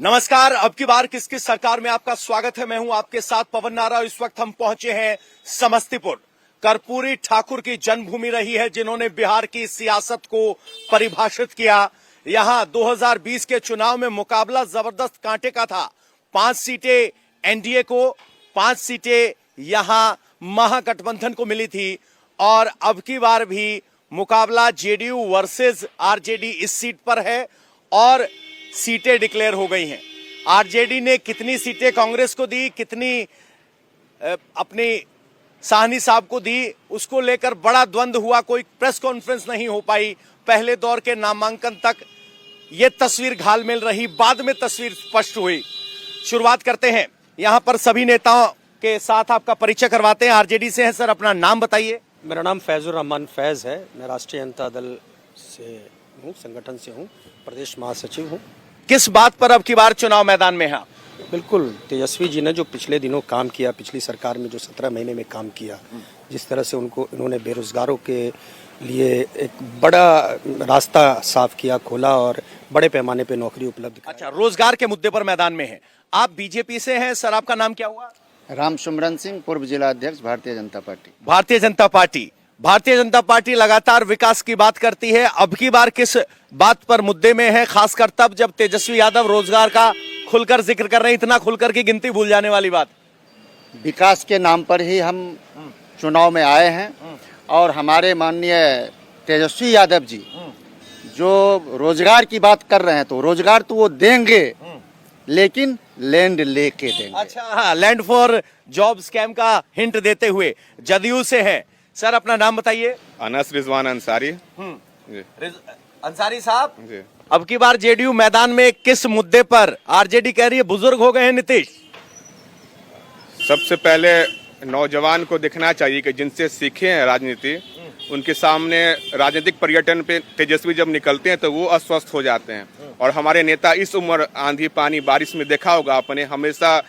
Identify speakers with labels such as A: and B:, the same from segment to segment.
A: नमस्कार। अब की बार किस किस सरकार में आपका स्वागत है। मैं हूं आपके साथ पवन नारा। इस वक्त हम पहुंचे हैं समस्तीपुर। कर्पूरी ठाकुर की जन्मभूमि रही है, जिन्होंने बिहार की सियासत को परिभाषित किया। यहां 2020 के चुनाव में मुकाबला जबरदस्त कांटे का था। 5 सीटें एनडीए को, 5 सीटें यहां महागठबंधन को मिली थी और अब की बार भी मुकाबला जेडीयू वर्सेस आरजेडी इस सीट पर है और सीटें डिक्लेयर हो गई हैं। आरजेडी ने कितनी सीटें कांग्रेस को दी, कितनी अपनी साहनी साहब को दी, उसको लेकर बड़ा द्वंद्व हुआ। कोई प्रेस कॉन्फ्रेंस नहीं हो पाई। पहले दौर के नामांकन तक यह तस्वीर घालमेल रही, बाद में तस्वीर स्पष्ट हुई। शुरुआत करते हैं, यहां पर सभी नेताओं के साथ आपका परिचय करवाते हैं। आरजेडी से हैं सर, अपना नाम बताइए।
B: मेरा नाम फैजुर रहमान फैज है। मैं राष्ट्रीय जनता दल से हूँ, संगठन से हूँ, प्रदेश महासचिव हूँ।
A: किस बात पर अब की बार चुनाव मैदान में है?
B: बिल्कुल, तेजस्वी जी ने जो पिछले दिनों काम किया, पिछली सरकार में जो 17 महीने में काम किया, जिस तरह से इन्होंने बेरोजगारों के लिए एक बड़ा रास्ता साफ किया, खोला और बड़े पैमाने पे नौकरी उपलब्ध कराई।
A: अच्छा, रोजगार के मुद्दे पर मैदान में है। आप बीजेपी से हैं सर, आपका नाम क्या हुआ?
C: राम सुमरन सिंह, पूर्व जिला अध्यक्ष, Bharatiya Janata party.
A: Bharatiya Janata party. Bharatiya Janata party लगातार विकास की बात करती है। अब की बार किस बात पर मुद्दे में है, खासकर तब जब तेजस्वी यादव रोजगार का खुलकर जिक्र कर रहे हैं? इतना खुलकर की गिनती भूल जाने वाली बात।
C: विकास के नाम पर ही हम चुनाव में आए हैं और हमारे माननीय तेजस्वी यादव जी जो रोजगार की बात कर रहे हैं, तो रोजगार तो वो देंगे, लेकिन लैंड लेके देंगे।
A: अच्छा, हाँ, लैंड फॉर जॉब स्कैम का हिंट देते हुए जदयू से है सर, अपना नाम बताइए।
D: अनस रिजवान अंसारी।
A: अंसारी साहब
D: जी।
A: अब की बार जेडीयू मैदान में किस मुद्दे पर? आरजेडी कह रही है बुजुर्ग हो गए हैं नीतीश।
D: सबसे पहले नौजवान को देखना चाहिए कि जिनसे सीखे हैं राजनीति, उनके सामने राजनीतिक पर्यटन पे तेजस्वी जब निकलते हैं तो वो अस्वस्थ हो जाते हैं। और हमारे नेता इस उम्र आंधी पानी बारिश में देखा होगा आपने, हमेशा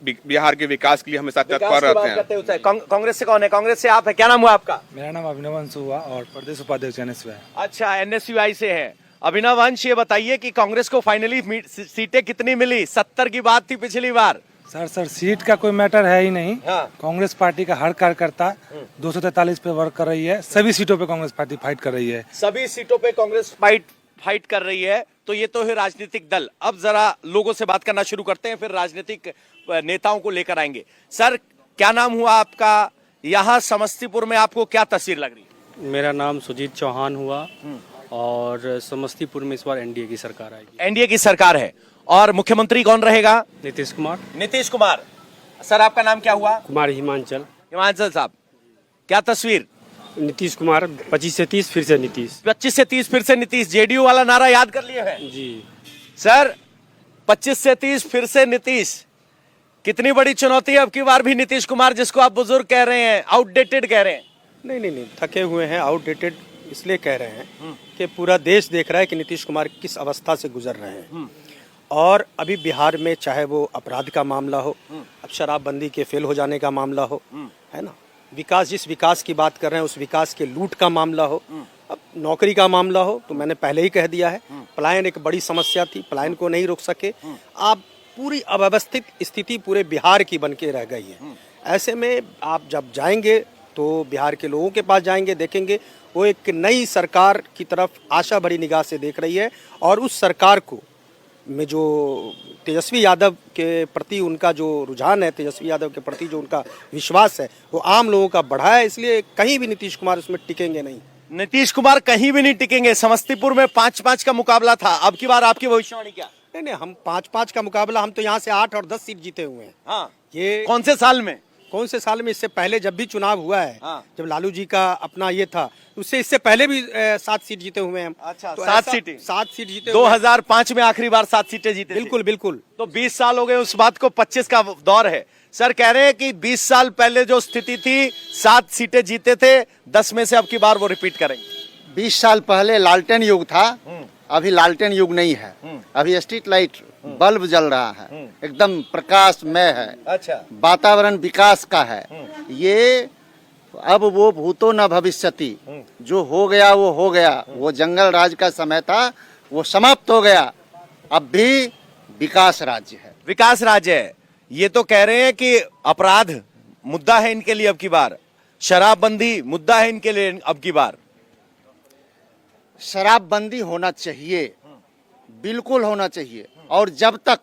D: बिहार के विकास के लिए हमेशा तत्पर रहते हैं।
A: कांग्रेस से कौन है? कांग्रेस से आप है, क्या नाम हुआ आपका?
E: मेरा नाम अभिनव अंश हुआ और प्रदेश उपाध्यक्ष एनएसयूआई।
A: अच्छा, एनएसयूआई से है। अभिनव अंश, ये बताइए कि कांग्रेस को फाइनली सीटें कितनी मिली? 70 की बात थी पिछली बार।
E: सर सीट का कोई मैटर है ही नहीं।
A: हाँ।
E: कांग्रेस पार्टी का हर कार्यकर्ता 243 पे वर्क कर रही है। सभी सीटों पे कांग्रेस पार्टी फाइट कर रही है।
A: सभी सीटों पे कांग्रेस फाइट कर रही है। तो ये तो है राजनीतिक दल। अब जरा लोगों से बात करना शुरू करते हैं, फिर राजनीतिक नेताओं को लेकर आएंगे। सर, क्या नाम हुआ आपका? यहाँ समस्तीपुर में आपको क्या तस्वीर लग रही है?
F: मेरा नाम सुजीत चौहान हुआ और समस्तीपुर में इस बार एनडीए की सरकार आएगी।
A: एनडीए की सरकार है और मुख्यमंत्री कौन रहेगा?
F: नीतीश कुमार।
A: नीतीश कुमार। सर, आपका नाम क्या हुआ?
F: कुमार हिमांचल।
A: हिमांचल साहब, क्या तस्वीर?
F: नीतीश कुमार 25 से 30 फिर से नीतीश।
A: 25 से 30 फिर से नीतीश। जेडीयू वाला नारा याद कर लिए है
F: जी
A: सर। 25 से 30 फिर से नीतीश। कितनी बड़ी चुनौती है अब की बार भी नीतीश कुमार, जिसको आप बुजुर्ग कह रहे हैं, आउटडेटेड कह रहे हैं।
B: नहीं, थके हुए हैं। आउटडेटेड इसलिए कह रहे हैं कि पूरा देश देख रहा है कि नीतीश कुमार किस अवस्था से गुजर रहे हैं। और अभी बिहार में चाहे वो अपराध का मामला हो, अब शराबबंदी के फेल हो जाने का मामला हो, है ना, विकास, जिस विकास की बात कर रहे हैं उस विकास के लूट का मामला हो, अब नौकरी का मामला हो, तो मैंने पहले ही कह दिया है, पलायन एक बड़ी समस्या थी, पलायन को नहीं रोक सके। आप पूरी अव्यवस्थित स्थिति पूरे बिहार की बन के रह गई है। ऐसे में आप जब जाएंगे तो बिहार के लोगों के पास जाएंगे, देखेंगे वो एक नई सरकार की तरफ आशा भरी निगाह से देख रही है। और उस सरकार को में जो तेजस्वी यादव के प्रति उनका जो रुझान है, तेजस्वी यादव के प्रति जो उनका विश्वास है, वो आम लोगों का बढ़ा है। इसलिए कहीं भी नीतीश कुमार उसमें टिकेंगे नहीं।
A: नीतीश कुमार कहीं भी नहीं टिकेंगे। समस्तीपुर में 5-5 का मुकाबला था। अब की बार आपकी भविष्यवाणी क्या?
B: नहीं, हम 5-5 का मुकाबला, हम तो यहाँ से 8 और 10 सीट जीते हुए हैं।
A: हाँ,
B: ये
A: कौन से साल में?
B: कौन से साल में? इससे पहले जब भी चुनाव हुआ है,
A: हाँ।
B: जब लालू जी का अपना ये था, इससे पहले भी 7 सीट जीते हुए हैं हम।
A: अच्छा,
B: तो
A: 7 सीटें?
B: 7 सीट जीते हुए।
A: 2005 में आखिरी बार 7 सीटें जीते।
B: बिल्कुल बिल्कुल।
A: तो 20 साल हो गए उस बात को, 25 का दौर है। सर कह रहे हैं कि 20 साल पहले जो स्थिति थी, 7 सीटें जीते थे, 10 में से अब की बार वो रिपीट करेंगे।
C: 20 साल पहले लालटेन युग था, अभी लालटेन युग नहीं है। अभी स्ट्रीट लाइट बल्ब जल रहा है, एकदम प्रकाशमय है।
A: अच्छा,
C: वातावरण विकास का है। ये अब वो भूतो न भविष्यति, जो हो गया वो हो गया। वो जंगल राज का समय था, वो समाप्त हो गया। अब भी विकास राज्य है।
A: विकास राज्य है। ये तो कह रहे हैं कि अपराध मुद्दा है इनके लिए अब की बार, शराबबंदी मुद्दा है इनके लिए अब की बार।
C: शराबबंदी होना चाहिए, बिल्कुल होना चाहिए, और जब तक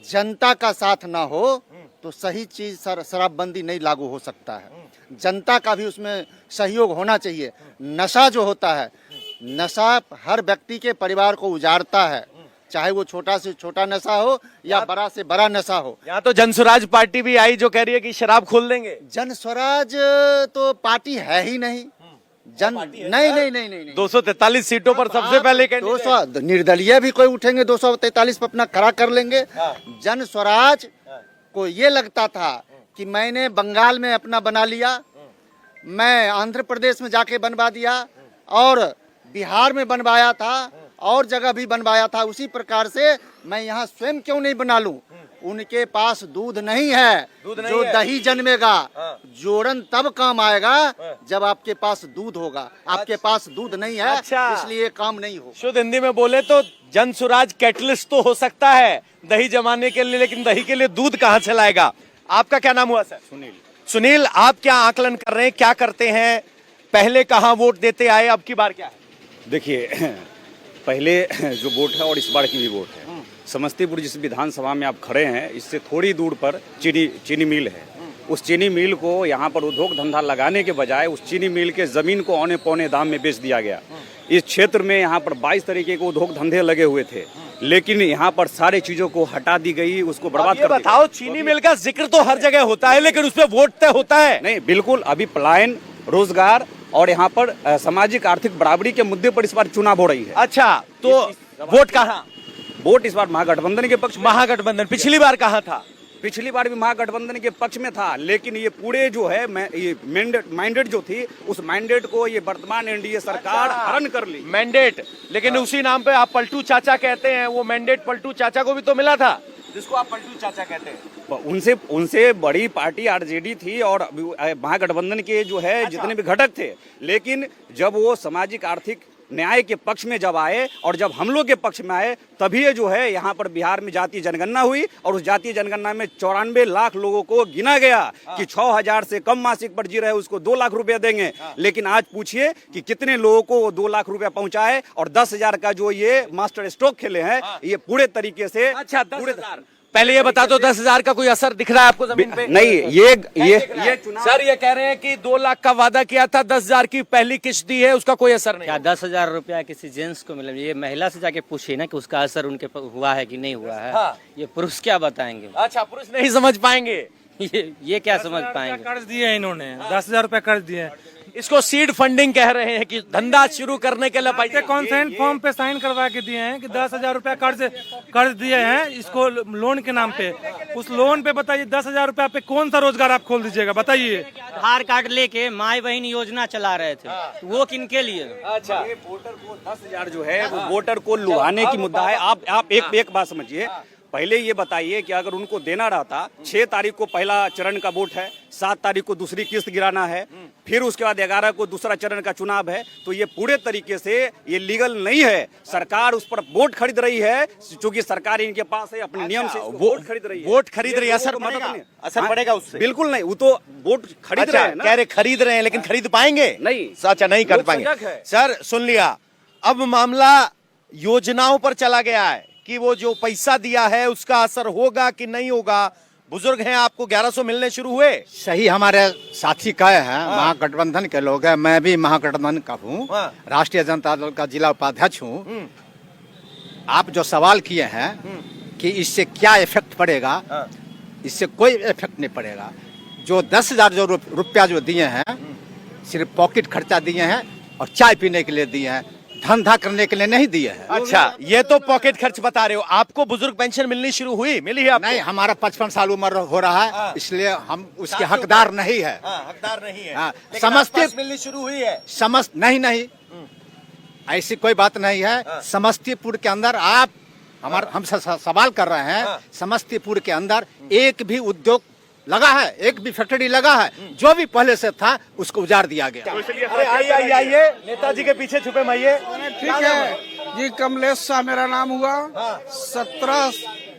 C: जनता का साथ ना हो तो सही चीज शराबबंदी नहीं लागू हो सकता है। जनता का भी उसमें सहयोग होना चाहिए। नशा जो होता है, नशा हर व्यक्ति के परिवार को उजाड़ता है, चाहे वो छोटा से छोटा नशा हो या बड़ा से बड़ा नशा हो।
A: यहाँ तो जनस्वराज पार्टी भी आई जो कह रही है कि शराब खोल देंगे।
C: जन स्वराज तो पार्टी है ही नहीं। नहीं
A: 243 सीटों पर सबसे पहले कैंडिडेट।
C: 200 निर्दलीय भी कोई उठेंगे, 243 पर अपना खड़ा कर लेंगे। जन स्वराज को ये लगता था कि मैंने बंगाल में अपना बना लिया, मैं आंध्र प्रदेश में जाके बनवा दिया, और बिहार में बनवाया था, और जगह भी बनवाया था। उसी प्रकार से मैं यहाँ स्वयं क्यों नहीं बना लूं। उनके पास दूध नहीं है जो दही जन्मेगा। जोड़न तब काम आएगा जब आपके पास दूध होगा। आपके पास दूध नहीं है, इसलिए काम नहीं हो।
A: शुद्ध हिंदी में बोले तो जनसुराज कैटलिस्ट तो हो सकता है दही जमाने के लिए, लेकिन दही के लिए दूध कहाँ से लाएगा। आपका क्या नाम हुआ सर? सुनील, आप क्या आकलन कर रहे हैं, क्या करते हैं? पहले कहाँ वोट देते आए, अब की बार क्या है?
G: देखिए, पहले जो वोट है और इस बार की भी वोट है, समस्तीपुर जिस विधानसभा में आप खड़े हैं, इससे थोड़ी दूर पर चीनी मिल है। उस चीनी मिल को यहाँ पर उद्योग धंधा लगाने के बजाय उस चीनी मिल के जमीन को औने पौने दाम में बेच दिया गया। इस क्षेत्र में यहाँ पर 22 तरीके के उद्योग धंधे लगे हुए थे, लेकिन यहाँ पर सारे चीजों को हटा दी गई, उसको बर्बाद कर दिया।
A: बताओ, चीनी मिल का जिक्र तो हर जगह होता है, लेकिन उसपे वोट तय होता है
G: नहीं। बिल्कुल, अभी पलायन, रोजगार और यहाँ पर सामाजिक आर्थिक बराबरी के मुद्दे पर इस बार चुनाव हो रही है।
A: अच्छा, तो वोट कहाँ?
G: वोट इस बार महागठबंधन के पक्ष।
A: महागठबंधन पिछली बार कहाँ था?
G: पिछली बार भी महागठबंधन के पक्ष में था, लेकिन ये पूरे जो है ये मैंडेट जो थी, उस मैंडेट को ये वर्तमान एनडीए सरकार हरण कर ली।
A: मैंडेट, लेकिन उसी नाम पे आप पलटू चाचा कहते हैं। वो मैंडेट पलटू चाचा को भी तो मिला था, जिसको आप पलटू चाचा कहते हैं।
G: उनसे बड़ी पार्टी आरजेडी थी और महागठबंधन के जो है जितने भी घटक थे, लेकिन जब वो सामाजिक आर्थिक न्याय के पक्ष में जब आए और जब हम लोग के पक्ष में आए, तभी जो है यहाँ पर बिहार में जातीय जनगणना हुई, और उस जातीय जनगणना में 94 लाख लोगों को गिना गया कि 6,000 से कम मासिक पर जी रहे उसको 2 लाख रुपया देंगे। लेकिन आज पूछिए कि कितने लोगों को वो 2 लाख रुपया पहुंचाए, और 10,000 का जो ये मास्टर स्ट्रोक खेले हैं, ये पूरे तरीके से।
A: अच्छा, 10,000। पहले ये बता दो, 10,000 का कोई असर दिख रहा है आपको जमीन पे?
G: नहीं, ये
A: सर ये कह रहे हैं कि 2 लाख का वादा किया था, 10,000 की पहली किस्त दी है, उसका कोई असर नहीं।
H: क्या 10,000 रुपया किसी जेंट्स को मिले? ये महिला से जाके पूछिए ना कि उसका असर उनके हुआ है कि नहीं हुआ है।
A: हाँ।
H: ये पुरुष क्या बताएंगे?
A: अच्छा, पुरुष नहीं समझ पाएंगे।
H: ये क्या समझ पाएंगे?
E: कर्ज दिए हैं इन्होंने, 10,000 रुपया कर्ज दिए हैं।
A: इसको सीड फंडिंग कह रहे हैं कि धंधा शुरू करने के लिए पैसे।
E: कॉन्सेंट फॉर्म पे साइन करवा के दिए हैं कि 10,000 रुपया कर्ज दिए हैं इसको लोन के नाम पे। उस लोन पे बताइए 10,000 रुपया पे कौन सा रोजगार आप खोल दीजिएगा, बताइए।
H: आधार कार्ड लेके माई बहन योजना चला रहे थे, वो किनके लिए?
A: अच्छा,
G: वोटर को 10,000 जो है वो वोटर को लुभाने की मुद्दा है। आप एक बात समझिए, पहले ये बताइए कि अगर उनको देना रहता, 6 तारीख को पहला चरण का वोट है, 7 तारीख को दूसरी किस्त गिराना है, फिर उसके बाद 11 को दूसरा चरण का चुनाव है, तो ये पूरे तरीके से ये लीगल नहीं है। सरकार उस पर वोट खरीद रही है, क्योंकि सरकार इनके पास है, अपने नियम से वोट खरीद रही है।
A: वोट खरीद रही है, असर पड़ेगा उससे?
G: बिल्कुल नहीं, वो तो वोट खरीद रहे हैं ना।
A: कह रहे खरीद रहे हैं, लेकिन खरीद पाएंगे
G: नहीं।
A: अच्छा, नहीं कर पाएंगे। सर सुन लिया, अब मामला योजनाओं पर चला गया है कि वो जो पैसा दिया है उसका असर होगा कि नहीं होगा। बुजुर्ग हैं, आपको 1100 मिलने शुरू हुए?
C: सही हमारे साथी कहे हैं, महागठबंधन के लोग हैं, मैं भी महागठबंधन का हूँ, राष्ट्रीय जनता दल का जिला उपाध्यक्ष हूँ। आप जो सवाल किए हैं कि इससे क्या इफेक्ट पड़ेगा, इससे कोई इफेक्ट नहीं पड़ेगा। जो 10,000 जो रुपया जो दिए हैं, सिर्फ पॉकेट खर्चा दिए हैं और चाय पीने के लिए दिए हैं, धंधा करने के लिए नहीं दिए हैं।
A: अच्छा, ये तो पॉकेट खर्च बता रहे हो। आपको बुजुर्ग पेंशन मिलनी शुरू हुई? मिली है आपको?
C: नहीं, हमारा 55 साल उम्र हो रहा है, इसलिए हम उसके हकदार नहीं है।
A: हकदार नहीं है।
C: समस्तीपुर
A: मिलनी शुरू हुई है?
C: नहीं, ऐसी कोई बात नहीं है। समस्तीपुर के अंदर आप हमसे सवाल कर रहे हैं, समस्तीपुर के अंदर एक भी उद्योग लगा है, एक भी फैक्ट्री लगा है? जो भी पहले से था उसको उजाड़ दिया गया।
A: अरे आइए, नेताजी के पीछे छुपे माइये।
I: ठीक है जी, कमलेश शाह मेरा नाम हुआ। 17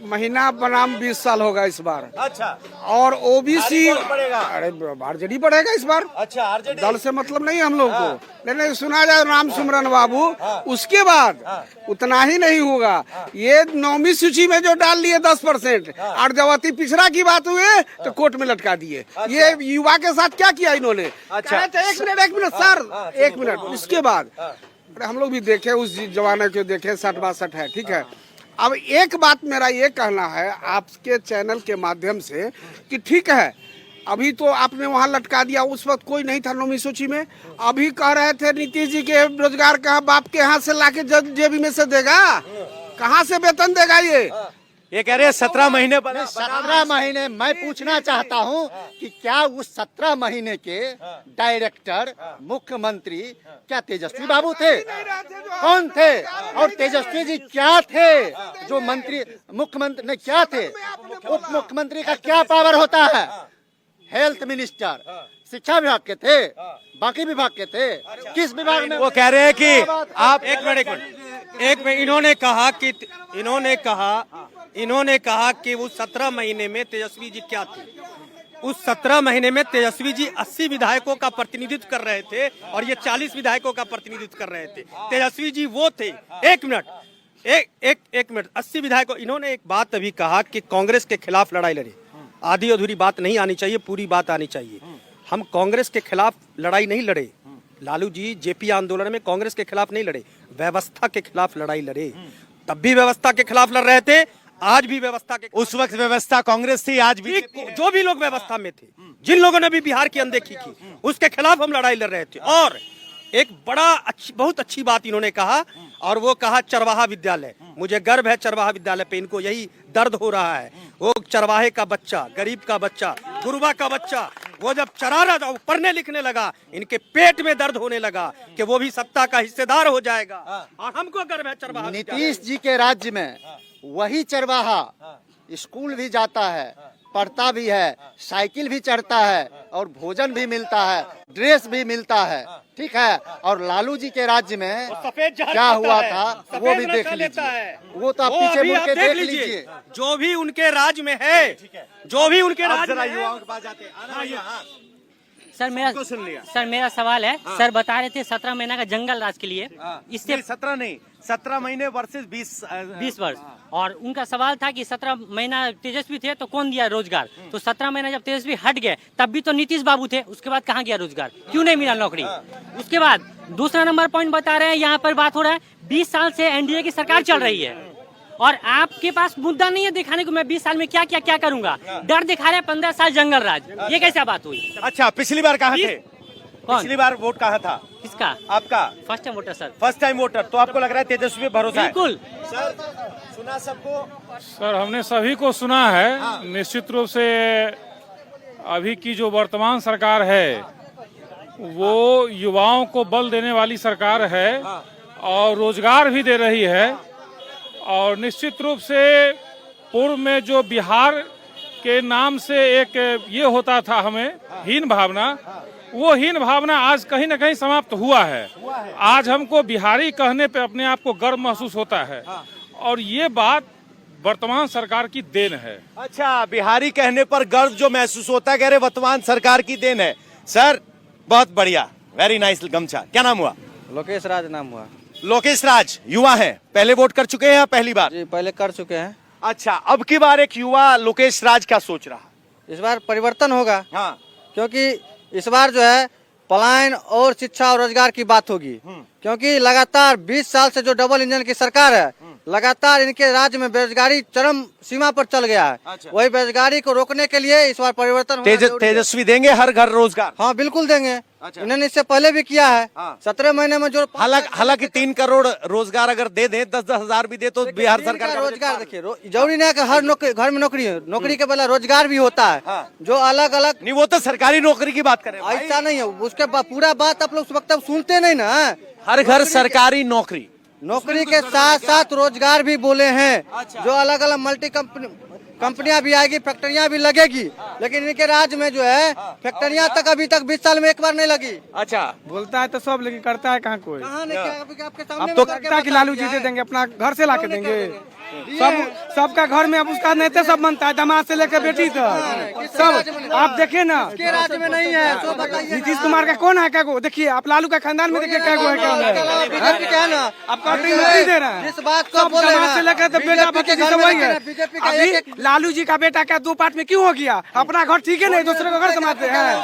I: महीना बनाम 20 साल होगा इस बार।
A: अच्छा,
I: और ओबीसी
A: भारी पड़ेगा।
I: अरे आरजेडी बढ़ेगा इस बार।
A: अच्छा, आरजेडी
I: दल से मतलब नहीं हम लोग को, लेकिन सुना जाए राम सुमरन बाबू, उसके बाद उतना ही नहीं होगा। ये 9वीं सूची में जो डाल लिए 10%, और जब अति पिछड़ा की बात हुई तो कोर्ट में लटका दिए। ये युवा के साथ क्या किया इन्होंने।
A: अच्छा,
I: एक मिनट सर, एक मिनट। उसके बाद अरे हम लोग भी देखे, उस जमाने को देखे, 60-62 है, ठीक है। अब एक बात मेरा ये कहना है आपके चैनल के माध्यम से कि ठीक है, अभी तो आपने वहाँ लटका दिया, उस वक्त कोई नहीं था 9वीं सूची में। अभी कह रहे थे नीतीश जी के रोजगार कहाँ बाप के हाथ से लाके जेबी में से देगा, कहाँ से वेतन देगा
A: ये कह रहे हैं 17 महीने बना।
C: 17 महीने मैं पूछना चाहता हूं कि क्या उस 17 महीने के डायरेक्टर मुख्यमंत्री क्या तेजस्वी बाबू थे? कौन थे? और तेजस्वी जी क्या थे जो मंत्री मुख्यमंत्री ने क्या थे? उप मुख्यमंत्री का क्या पावर होता है? हेल्थ मिनिस्टर, शिक्षा विभाग के थे, बाकी विभाग के थे, किस विभाग में?
A: वो कह रहे हैं कि आप
B: एक मिनट इन्होंने कहा कि उस 17 महीने में तेजस्वी जी क्या थे। उस 17 महीने में तेजस्वी जी 80 विधायकों का प्रतिनिधित्व कर रहे थे और ये 40 विधायकों का प्रतिनिधित्व कर रहे थे। तेजस्वी जी वो थे। एक मिनट 80 विधायकों। इन्होंने एक बात अभी कहा कि कांग्रेस के खिलाफ लड़ाई लड़े। आधी अधूरी बात नहीं आनी चाहिए, पूरी बात आनी चाहिए। हम कांग्रेस के खिलाफ लड़ाई नहीं लड़े। लालू जी जेपी आंदोलन में कांग्रेस के खिलाफ नहीं लड़े, व्यवस्था के खिलाफ लड़ाई लड़े। तब भी व्यवस्था के खिलाफ लड़ रहे थे, आज भी व्यवस्था के।
A: उस वक्त व्यवस्था कांग्रेस थी, आज भी
B: जो भी लोग व्यवस्था में थे, जिन लोगों ने भी बिहार की अनदेखी की, उसके खिलाफ हम लड़ाई लड़ रहे थे। और एक बहुत अच्छी बात इन्होंने कहा, और वो कहा चरवाहा विद्यालय। मुझे गर्व है चरवाहा विद्यालय पे, इनको यही दर्द हो रहा है। वो चरवाहे का बच्चा, गरीब का बच्चा, गुरबा का बच्चा, वो जब चरा रहा था, पढ़ने लिखने लगा, इनके पेट में दर्द होने लगा कि वो भी सत्ता का हिस्सेदार हो जाएगा। और हमको गर्व है चरवाहा।
C: नीतीश जी के राज्य में वही चरवाहा स्कूल भी जाता है, पढ़ता भी है, साइकिल भी चढ़ता है, और भोजन भी मिलता है, ड्रेस भी मिलता है, ठीक है। और लालू जी के राज्य में क्या हुआ था वो भी देख लीजिए, वो तो आप पीछे मुड़ के देख लीजिए।
B: जो भी उनके राज्य में है, जो भी उनके राज्य में
A: युवाओं के पास जाते हैं।
H: सर मेरा सवाल है। सर बता रहे थे 17 महीना का जंगल राज के लिए, इससे
A: 17 नहीं, 17 महीने वर्सेस
H: 20 वर्ष। और उनका सवाल था कि 17 महीना तेजस्वी थे तो कौन दिया रोजगार। तो 17 महीना जब तेजस्वी हट गए तब भी तो नीतीश बाबू थे, उसके बाद कहाँ गया रोजगार, क्यों नहीं मिला नौकरी। उसके बाद दूसरा नंबर पॉइंट बता रहे हैं, यहाँ पर बात हो रहा है 20 साल से एनडीए की सरकार चल रही है और आपके पास मुद्दा नहीं है दिखाने को मैं 20 साल में क्या करूंगा। डर दिखा रहे 15 साल जंगल राज, ये कैसा बात हुई।
A: अच्छा, पिछली बार कहाँ थे? पिछली बार वोट कहाँ था?
H: किसका?
A: आपका?
H: First time voter sir.
A: First time voter, तो आपको लग रहा है तेजस्वी पे भरोसा है?
H: बिल्कुल
A: सर, सुना सबको?
E: सर हमने सभी को सुना है। निश्चित रूप से अभी की जो वर्तमान सरकार है वो युवाओं को बल देने वाली सरकार है और रोजगार भी दे रही है। और निश्चित रूप से पूर्व में जो बिहार के नाम से एक ये होता था हमें हीन भावना, वो हीन भावना आज कहीं न कहीं समाप्त हुआ है। आज हमको बिहारी कहने पे अपने आप को गर्व महसूस होता है और ये बात वर्तमान सरकार की देन है।
A: अच्छा, बिहारी कहने पर गर्व जो महसूस होता है, कह रहे वर्तमान सरकार की देन है। सर बहुत बढ़िया, वेरी नाइस गमछा। क्या नाम हुआ?
B: लोकेश राज नाम हुआ।
A: लोकेश राज युवा हैं, पहले वोट कर चुके हैं या पहली बार?
B: जी पहले कर चुके हैं।
A: अच्छा, अब की बार एक युवा लोकेश राज क्या सोच रहा?
B: इस बार परिवर्तन होगा।
A: हाँ,
B: क्योंकि इस बार जो है पलायन और शिक्षा और रोजगार की बात होगी। क्योंकि लगातार 20 साल से जो डबल इंजन की सरकार है, लगातार इनके राज्य में बेरोजगारी चरम सीमा पर चल गया है।
A: अच्छा।
B: वही बेरोजगारी को रोकने के लिए इस बार परिवर्तन होना जरूरी है।
A: तेजस्वी देंगे हर घर रोजगार?
B: हाँ बिल्कुल देंगे।
A: अच्छा।
B: इन्होंने इससे पहले भी किया है।
A: हाँ।
B: 17 महीने में जो
A: हालांकि 3 करोड़ रोजगार अगर दे दे, 10-10 हजार भी दे तो बिहार सरकार का
B: रोजगार देखिए, जरूरी नहीं है कि हर घर में नौकरी है। नौकरी के पहले रोजगार भी होता है।
A: हाँ।
B: जो अलग अलग,
A: नहीं, वो तो सरकारी नौकरी की बात करें।
B: ऐसा नहीं है। उसके पूरा बात आप लोग उस वक्त सुनते नहीं ना।
A: हर घर सरकारी नौकरी,
B: नौकरी के साथ साथ रोजगार भी बोले हैं। जो अलग अलग
J: कंपनियां भी आएगी, फैक्ट्रियां भी लगेगी, लेकिन इनके राज्य में जो है फैक्ट्रियां तक अभी तक 20 साल में एक बार नहीं लगी।
G: अच्छा,
I: बोलता है तो सब, लेकिन करता है कहाँ कोई।
J: कहाँ नहीं किया, अभी आपके सामने
I: तो
J: में करके
I: लगता है कि लालू जी दे देंगे, अपना घर से ला के देंगे। सबका घर में अब उसका नेता सब बनता है, दामाद से लेकर बेटी तक सब। आप देखिए ना,
J: किसके राज्य में नहीं है तो बताइए।
I: नीतीश कुमार का कौन है, क्या को देखिए आप, लालू का खानदान में देखिए क्या को है, क्या
J: बीजेपी का है ना,
I: आपका दे रहा है।
J: जिस बात को बोल रहे
I: से लेकर तो बेटा भतीजी सब वही है।
J: बीजेपी का
I: अभी लालू जी का बेटा क्या 2 पार्ट में क्यों हो गया? अपना घर ठीक है नहीं, दूसरे का घर समाते हैं।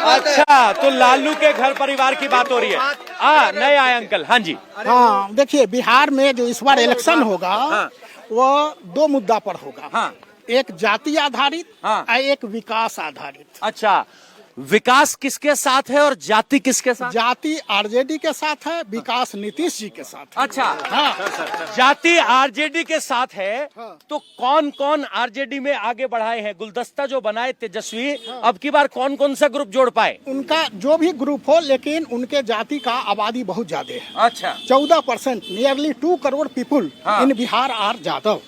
A: अच्छा, तो लालू के घर परिवार की बात हो रही है। हाँ, नए आए अंकल। हाँ जी।
K: हाँ, देखिए बिहार में जो इस बार इलेक्शन होगा वो 2 मुद्दा पर होगा। एक जाति आधारित और एक विकास आधारित।
A: अच्छा, विकास किसके साथ है और जाति किसके साथ?
K: जाति आरजेडी के साथ है, विकास नीतीश जी के साथ है।
A: अच्छा,
K: हाँ,
A: जाति आरजेडी के साथ है। तो कौन कौन आरजेडी में आगे बढ़ाए हैं? गुलदस्ता जो बनाए तेजस्वी, अब की बार कौन कौन सा ग्रुप जोड़ पाए?
K: उनका जो भी ग्रुप हो, लेकिन उनके जाति का आबादी बहुत ज्यादा है।
A: अच्छा,
K: 14%, nearly 2 crore people in Bihar are Yadav,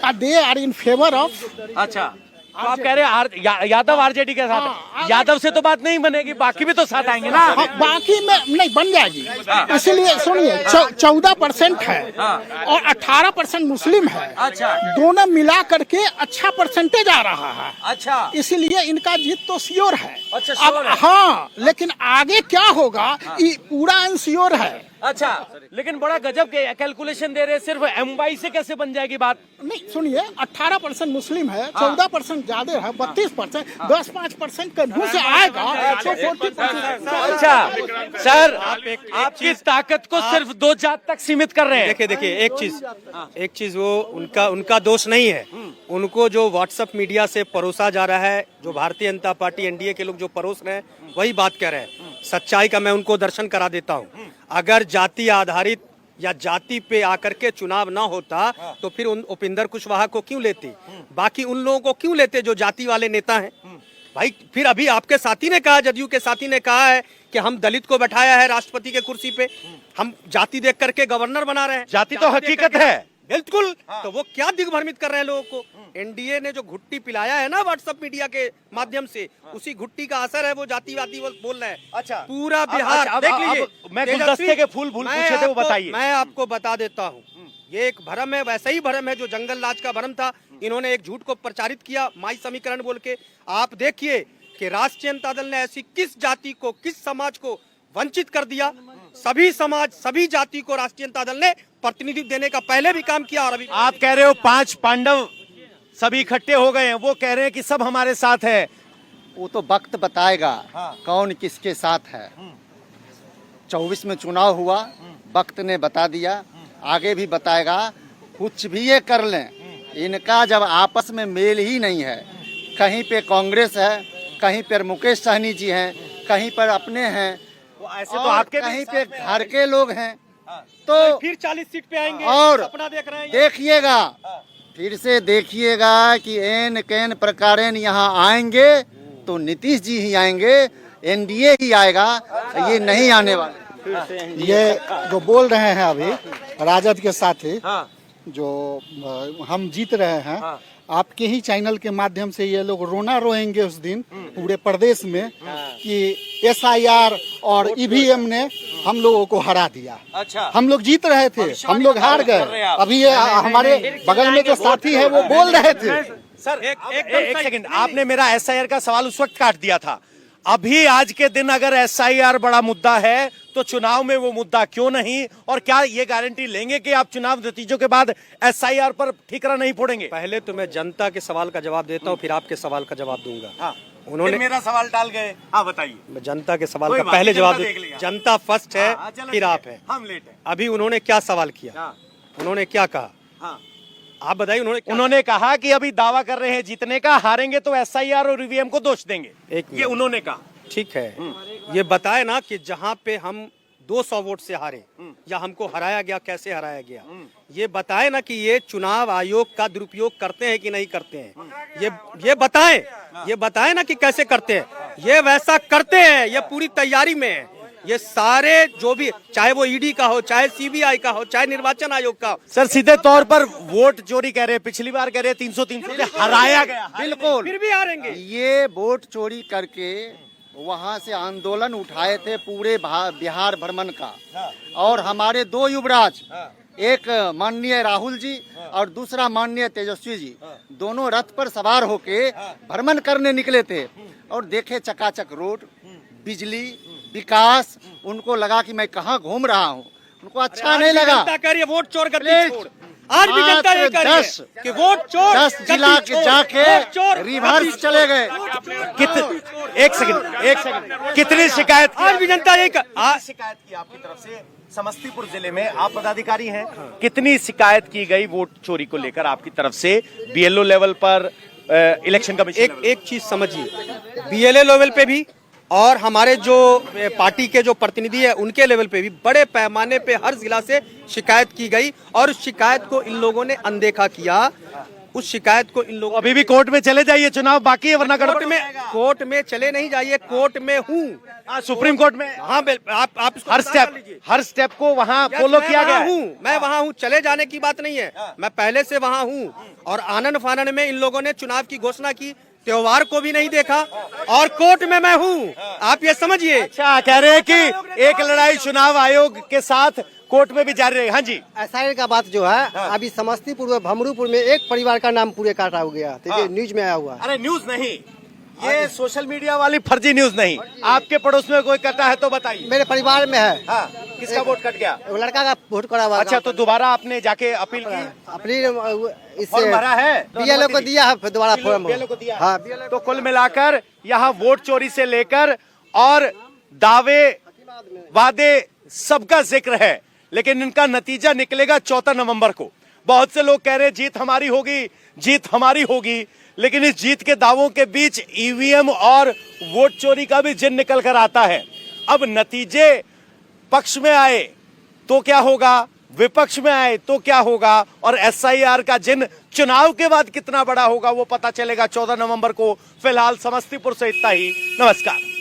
K: they are in favour of.
A: अच्छा, तो आप कह रहे हैं यादव आरजेडी के साथ है। यादव से तो बात नहीं बनेगी, बाकी भी तो साथ आएंगे ना।
K: बाकी में नहीं बन जाएगी। इसलिए सुनिए, 14% है और 18% मुस्लिम है।
A: अच्छा,
K: दोनों मिला करके अच्छा परसेंटेज आ रहा है।
A: अच्छा,
K: इसलिए इनका जीत तो श्योर है।
A: अच्छा,
K: अब
A: श्योर है।
K: हाँ, लेकिन आगे क्या होगा ये पूरा अनश्योर है।
A: अच्छा, लेकिन बड़ा गजब के कैलकुलेशन दे रहे हैं। सिर्फ एमवाई से कैसे बन जाएगी बात?
K: नहीं सुनिए, 18% मुस्लिम है, 14% ज्यादा है, 32%, 10-5% कन्हू से आएगा तो 40%।
A: अच्छा सर, आपकी ताकत को सिर्फ 2 जात तक सीमित कर रहे हैं।
B: देखिए एक चीज वो उनका दोष नहीं है। उनको जो व्हाट्सएप मीडिया से परोसा जा रहा है, जो भारतीय जनता पार्टी एनडीए के लोग जो परोस रहे हैं, वही बात कह रहे हैं। सच्चाई का मैं उनको दर्शन करा देता हूँ। अगर जाति आधारित या जाति पे आकर के चुनाव ना होता तो फिर उन उपिंदर कुशवाहा को क्यों लेते, बाकी उन लोगों को क्यों लेते जो जाति वाले नेता हैं? भाई फिर अभी आपके साथी ने कहा, जदयू के साथी ने कहा है कि हम दलित को बैठाया है राष्ट्रपति के कुर्सी पे, हम जाति देख करके गवर्नर बना रहे हैं।
A: जाति तो हकीकत है,
B: बिल्कुल। तो वो क्या दिग्भ्रमित कर रहे हैं लोगों को? एनडीए ने जो घुट्टी पिलाया है ना व्हाट्सएप मीडिया के माध्यम से, उसी घुट्टी का असर है, वो जातिवादी बोल रहे हैं।
A: अच्छा,
B: पूरा बिहार देख लीजिए।
A: मैं गुलदस्ते के फूल पूछे थे, वो बताइए।
B: मैं आपको बता देता हूँ, ये एक भ्रम है, वैसा ही भ्रम है जो जंगल राज का भ्रम था। इन्होंने एक झूठ को प्रचारित किया, माई समीकरण बोल के। आप देखिए कि राष्ट्रीय जनता दल ने ऐसी किस जाति को, किस समाज को वंचित कर दिया। सभी समाज, सभी जाति को राष्ट्रीय जनता दल ने प्रतिनिधित्व देने का पहले भी काम किया। और अभी
A: आप कह रहे हो 5 पांडव सभी इकट्ठे हो गए हैं, वो कह रहे हैं कि सब हमारे साथ है।
C: वो तो वक्त बताएगा कौन किसके साथ है। 24 में चुनाव हुआ, वक्त ने बता दिया, आगे भी बताएगा। कुछ भी ये कर लें, इनका जब आपस में मेल ही नहीं है, कहीं पे कांग्रेस है, कहीं पर मुकेश सहनी जी हैं, कहीं पर अपने हैं,
A: ऐसे तो आपके
C: कहीं पे घर के लोग हैं, तो
B: फिर 40 सीट पे आएंगे।
C: और
B: सपना देख रहे हैं।
C: देखिएगा, फिर से देखिएगा कि एन कैन प्रकारेण यहाँ आएंगे तो नीतीश जी ही आएंगे, एनडीए ही आएगा, ये नहीं आने वाले।
K: ये जो बोल रहे हैं अभी राजद के साथी, जो हम जीत रहे हैं, आपके ही चैनल के माध्यम से ये लोग रोना रोएंगे उस दिन पूरे प्रदेश में कि एसआईआर और ईवीएम ने हम लोगों को हरा दिया।
A: अच्छा,
K: हम लोग जीत रहे थे, हम लोग हार गए। अभी ये हमारे बगल में जो साथी है वो बोल रहे थे।
A: सर एक सेकंड, आपने मेरा एसआईआर का सवाल उस वक्त काट दिया था। अभी आज के दिन अगर एसआईआर बड़ा मुद्दा है तो चुनाव में वो मुद्दा क्यों नहीं? और क्या ये गारंटी लेंगे कि आप चुनाव नतीजों के बाद एसआईआर पर ठीकरा नहीं फोड़ेंगे?
B: पहले तो मैं जनता के सवाल का जवाब देता हूँ, फिर आपके सवाल का जवाब दूंगा।
A: हाँ,
B: उन्होंने
A: मेरा सवाल टाल गए। हाँ बताइए।
B: मैं जनता के सवाल का पहले जवाब दे, जनता फर्स्ट है, फिर आप है।
A: हम लेट है।
B: अभी उन्होंने क्या सवाल किया, उन्होंने क्या कहा, आप बताइए।
A: उन्होंने कहा कि अभी दावा कर रहे हैं जीतने का, हारेंगे तो एसआईआर और ईवीएम को दोष देंगे। ये उन्होंने कहा।
B: ठीक है, ये बताए ना कि जहाँ पे हम 200 वोट से हारे या हमको हराया गया, कैसे हराया गया, ये बताए ना कि ये चुनाव आयोग का दुरुपयोग करते हैं कि नहीं करते हैं। ये बताएं ना कि कैसे करते हैं। ये वैसा करते हैं, ये पूरी तैयारी में है। ये सारे जो भी, चाहे वो ईडी का हो, चाहे सीबीआई का हो, चाहे निर्वाचन आयोग का हो,
A: सर सीधे तौर पर वोट चोरी कह रहे हैं, पिछली बार कह रहे हैं 300 से हराया गया।
C: बिल्कुल
B: फिर भी हारेंगे।
C: ये वोट चोरी करके वहां से आंदोलन उठाए थे पूरे बिहार भ्रमण का, और हमारे दो युवराज, एक माननीय राहुल जी और दूसरा माननीय तेजस्वी जी, दोनों रथ पर सवार होके भ्रमण करने निकले थे और देखे चकाचक रोड, बिजली, विकास। उनको लगा कि मैं कहाँ घूम रहा हूँ, उनको अच्छा नहीं लगा।
B: जनता कह रही है वोट चोर करके छोड़। आज भी जनता ये कह रही है कि वोट चोर,
C: 10 जिला के जाके रिवर्स चले गए।
A: एक सेकंड कितनी शिकायत की?
B: आज भी जनता यही
A: शिकायत की आपकी तरफ से? समस्तीपुर जिले में आप पदाधिकारी हैं, कितनी शिकायत की गई वोट चोरी को लेकर आपकी तरफ से बीएलओ लेवल पर, इलेक्शन कमीशन?
B: एक चीज समझिए, बीएलए लेवल पे भी और हमारे जो पार्टी के जो प्रतिनिधि है उनके लेवल पे भी बड़े पैमाने पे हर जिला से शिकायत की गई, और उस शिकायत को इन लोगों ने अनदेखा किया। उस शिकायत को इन लोगों,
A: अभी भी कोर्ट में चले जाइए, चुनाव बाकी है, वरना
B: कोर्ट में चले नहीं जाइए, कोर्ट में हूँ,
A: सुप्रीम कोर्ट में।
B: हाँ, आप
A: हर स्टेप को वहाँ फॉलो किया गया है।
B: मैं वहाँ हूँ, चले जाने की बात नहीं है, मैं पहले से वहाँ हूँ। और आनंद फानन में इन लोगों ने चुनाव की घोषणा की, त्योहार को भी नहीं देखा, और कोर्ट में मैं हूँ, आप ये समझिए।
A: अच्छा, कह रहे हैं कि एक लड़ाई चुनाव आयोग के साथ कोर्ट में भी जारी रही। हाँ जी,
J: एसआईआर का बात जो है, अभी समस्तीपुर में भमरूपुर में एक परिवार का नाम पूरे काटा हो गया, तो ये न्यूज में आया हुआ।
A: अरे न्यूज नहीं, ये सोशल मीडिया वाली फर्जी न्यूज नहीं। आपके पड़ोस में कोई कटा है तो बताइए।
J: मेरे परिवार में है।
A: हाँ, किसका वोट कट गया?
J: वो लड़का का वोट करा हुआ।
A: अच्छा, तो दोबारा आपने जाके अपील की?
J: अपनी
A: फॉर्म भरा है?
J: बीएलओ को दिया है, फिर दोबारा फॉर्म
A: बीएलओ को दिया।
J: हाँ,
A: तो कुल मिलाकर यहाँ वोट चोरी से लेकर और दावे वादे सबका जिक्र है, लेकिन इनका नतीजा निकलेगा 14 नवंबर को। बहुत से लोग कह रहे हैं जीत हमारी होगी, जीत हमारी होगी, लेकिन इस जीत के दावों के बीच ईवीएम और वोट चोरी का भी जिन निकल कर आता है। अब नतीजे पक्ष में आए तो क्या होगा, विपक्ष में आए तो क्या होगा, और एसआईआर का जिन चुनाव के बाद कितना बड़ा होगा वो पता चलेगा 14 नवंबर को। फिलहाल समस्तीपुर से इतना ही, नमस्कार।